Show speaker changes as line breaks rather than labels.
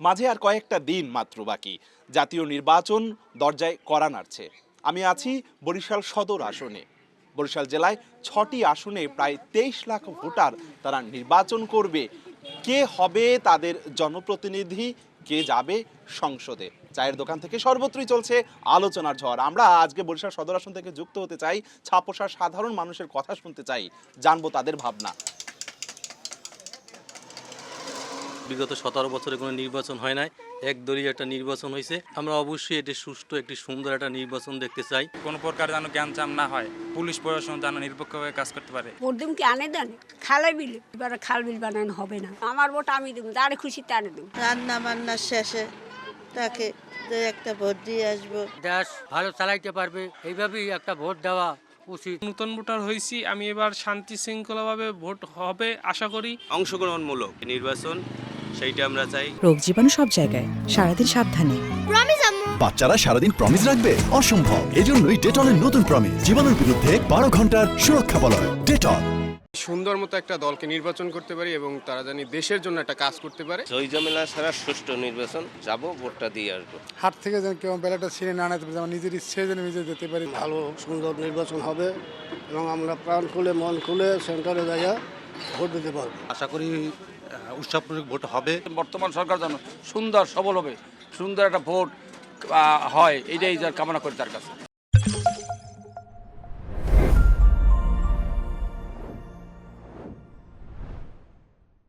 মাঝে আর কয়েকটা দিন মাত্র বাকি, জাতীয় নির্বাচন দরজায় কড়া নাড়ছে। আমি আছি বরিশাল সদর আসনে। বরিশাল জেলায় ৬টি আসনে প্রায় ২৩ লাখ ভোটার তারা নির্বাচন করবে। কে হবে তাদের জনপ্রতিনিধি, কে যাবে সংসদে? চায়ের দোকান থেকে সর্বত্রই চলছে আলোচনার ঝড়। আমরা আজকে বরিশাল সদর আসন থেকে যুক্ত হতে চাই, ছাপোষার সাধারণ মানুষের কথা শুনতে চাই, জানবো তাদের ভাবনা।
বিগত ১৭ বছরে কোনো নির্বাচন হয় নাই, একদলীয় একটা নির্বাচন হয়েছে। আমরা অবশ্যই এটি সুষ্ঠু একটি সুন্দর একটা নির্বাচন দেখতে চাই।
কোনো প্রকার যেন জ্ঞানচাম না হয়, পুলিশ প্রশাসন যেন নিরপেক্ষভাবে কাজ করতে পারে।
ভোট দিম কি আনে দেন খালাই বিল, এবার খাল বিল বানানো হবে না। আমার ভোট আমি দেবো, যারে খুশি তারে দেবো।
রান্না বান্নার শেষে তাকে যে একটা ভোট দিয়ে আসবো।
দেশ ভালো চালাইতে পারবে, এইভাবেই একটা ভোট দেওয়া উচিত।
নতুন ভোটার হয়েছি আমি, এবার শান্তি শৃঙ্খলাভাবে ভোট হবে আশা করি।
অংশগ্রহণমূলক নির্বাচন, সেইটা আমরা চাই।
রোগ জীবাণু সব জায়গায়, সারাদিন সাবধানে।
বাচ্চারা সারাদিন প্রমিস রাখবে অসম্ভব, এজন্যই ডেটলের নতুন প্রমিস, জীবাণুর বিরুদ্ধে ১২ ঘন্টার সুরক্ষা বলয়। ডেটল।
সুন্দর মতো একটা দলকে নির্বাচন করতে পারি এবং তারা জানি দেশের জন্য একটা কাজ করতে পারে।
জয় জমেলা ছাড়া সুষ্ঠু নির্বাচন, যাব ভোটটা দিয়ে আসবো।
হাট থেকে যেন কেউ ব্যালটটা ছিঁড়ে না নিতে পারে, যেমন নিজের ইচ্ছে যেন নিজে যেতে পারি।
ভালো সুন্দর নির্বাচন হবে এবং আমরা প্রাণ খুলে মন খুলে সেন্টারে যাইয়া ভোট দিতে পারবো।
আশা করি উৎসবমূলক ভোট হবে।
বর্তমান সরকার যেন সুন্দর সবল হবে, সুন্দর একটা ভোট হয়, এটাই যার কামনা করি তার কাছে।